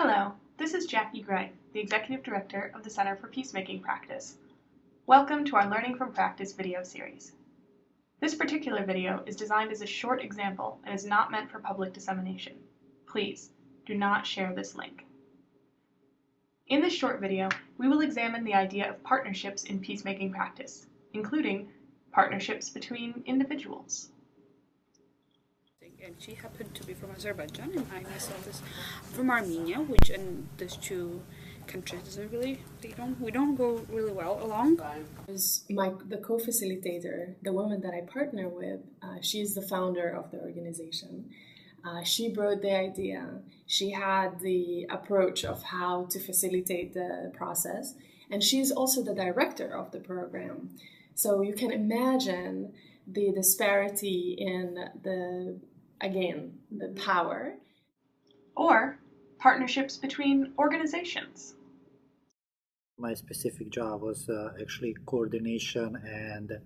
Hello, this is Jackie Gray, the Executive Director of the Center for Peacemaking Practice. Welcome to our Learning from Practice video series. This particular video is designed as a short example and is not meant for public dissemination. Please, do not share this link. In this short video, we will examine the idea of partnerships in peacemaking practice, including partnerships between individuals. And she happened to be from Azerbaijan, and I myself is from Armenia, which in those two countries doesn't really, we don't go really well along. The co-facilitator, the woman that I partner with, she's the founder of the organization. She brought the idea. She had the approach of how to facilitate the process, and she's also the director of the program. So you can imagine the disparity in the power. Or partnerships between organizations. My specific job was actually coordination and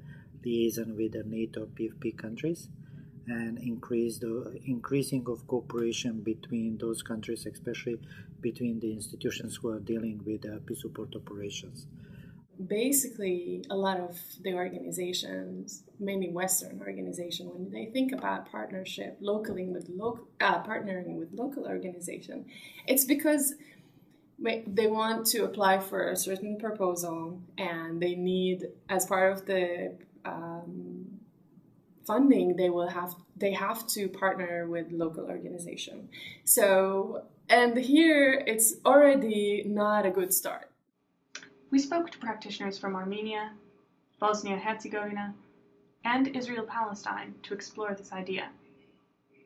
liaison with the NATO PFP countries and increasing of cooperation between those countries, especially between the institutions who are dealing with peace support operations. Basically, a lot of the organizations, mainly Western organizations, when they think about partnership partnering with local organization, it's because they want to apply for a certain proposal and they need, as part of the funding, they have to partner with local organization. So, and here it's already not a good start. We spoke to practitioners from Armenia, Bosnia-Herzegovina, and Israel-Palestine to explore this idea.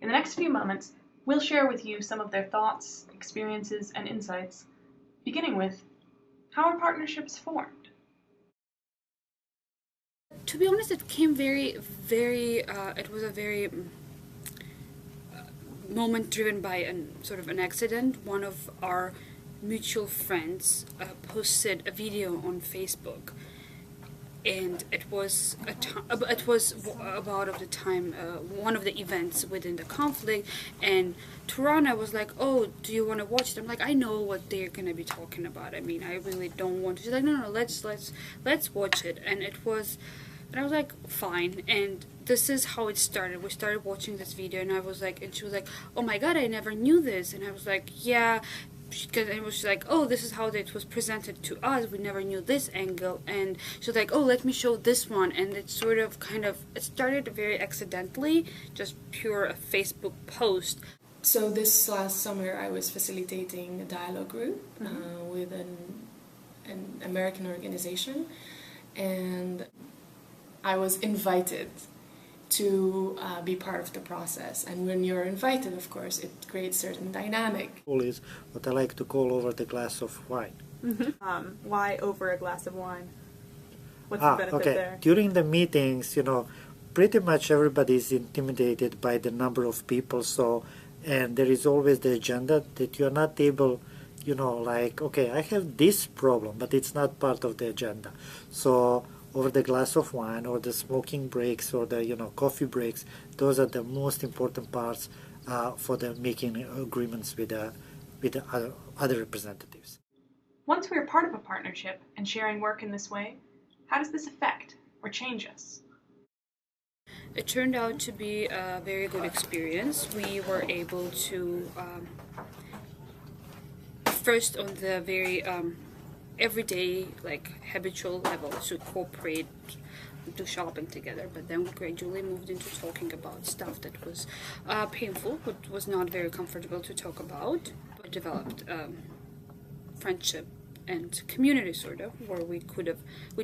In the next few moments, we'll share with you some of their thoughts, experiences, and insights, beginning with, how are partnerships formed? To be honest, it came it was a very moment driven by an accident. One of our mutual friends posted a video on Facebook, and it was about the time one of the events within the conflict, and Turana was like, "Oh, do you want to watch it?" I'm like, "I know what they're gonna be talking about. I mean, I really don't want to." She's like, "No, let's watch it." And I was like, "Fine." And this is how it started. We started watching this video, and she was like, "Oh my God, I never knew this." And I was like, "Yeah." Because it was like, "Oh, this is how it was presented to us. We never knew this angle." And she was like, "Oh, let me show this one." And it it started very accidentally, just pure a Facebook post. So this last summer, I was facilitating a dialogue group with an American organization, and I was invited to be part of the process. And when you're invited, of course, it creates certain dynamic. Is what I like to call over the glass of wine. Why over a glass of wine? What's the benefit there? During the meetings, pretty much everybody is intimidated by the number of people. So, and there is always the agenda that you're not able, okay, I have this problem, but it's not part of the agenda. So, over the glass of wine or the smoking breaks or the coffee breaks, those are the most important parts for the making agreements with the other representatives. Once we are part of a partnership and sharing work in this way, how does this affect or change us? It turned out to be a very good experience. We were able to first on the very everyday, habitual level, to cooperate, do shopping together, but then we gradually moved into talking about stuff that was painful, but was not very comfortable to talk about. We developed friendship and community, where we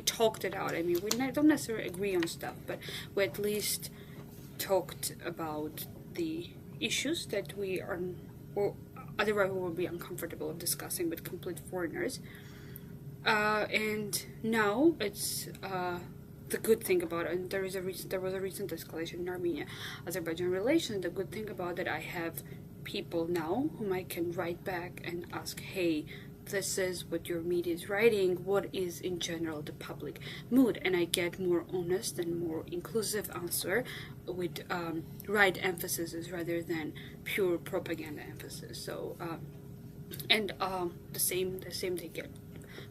talked it out. I mean, we don't necessarily agree on stuff, but we at least talked about the issues that we are, or otherwise we would be uncomfortable discussing with complete foreigners. And now it's the good thing about it, and there was a recent escalation in Armenia-Azerbaijan relations. The good thing about it, I have people now whom I can write back and ask, "Hey, this is what your media is writing, what is in general the public mood?" And I get more honest and more inclusive answer with right emphasis rather than pure propaganda emphasis. So and the same they get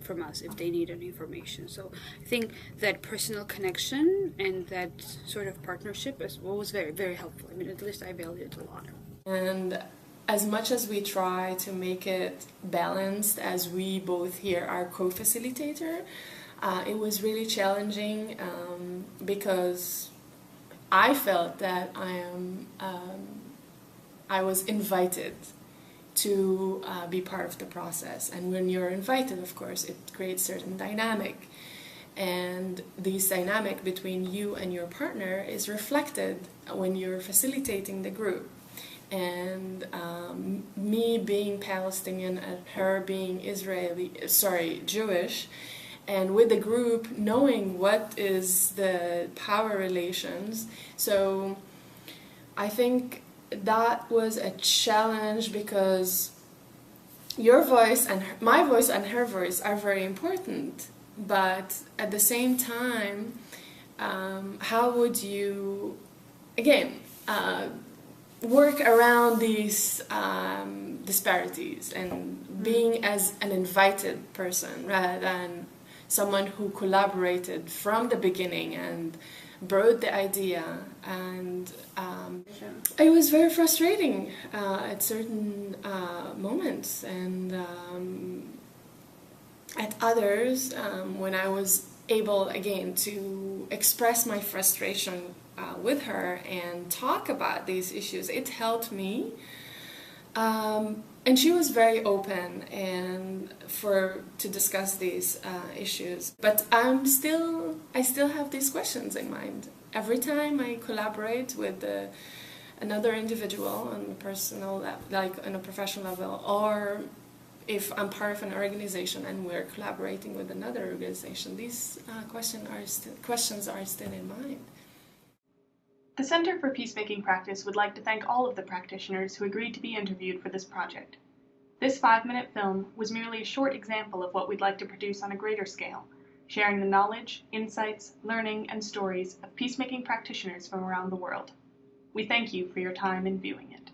from us if they need any information. So I think that personal connection and that sort of partnership is what was very, very helpful. I mean, at least I value it a lot. And as much as we try to make it balanced, as we both here are co-facilitator, it was really challenging because I felt that I was invited to be part of the process. And when you're invited, of course, it creates certain dynamic. And this dynamic between you and your partner is reflected when you're facilitating the group. And me being Palestinian and her being Jewish, and with the group knowing what is the power relations. So I think that was a challenge because your voice and my voice and her voice are very important, but at the same time, how would you, again, work around these disparities and being as an invited person rather than someone who collaborated from the beginning and brought the idea. And it was very frustrating at certain moments, and at others when I was able again to express my frustration with her and talk about these issues, it helped me. And she was very open and to discuss these issues. But I still have these questions in mind. Every time I collaborate with another individual on a personal level, like on a professional level, or if I'm part of an organization and we're collaborating with another organization, these questions are still in mind. The Center for Peacemaking Practice would like to thank all of the practitioners who agreed to be interviewed for this project. This 5-minute film was merely a short example of what we'd like to produce on a greater scale, sharing the knowledge, insights, learning, and stories of peacemaking practitioners from around the world. We thank you for your time in viewing it.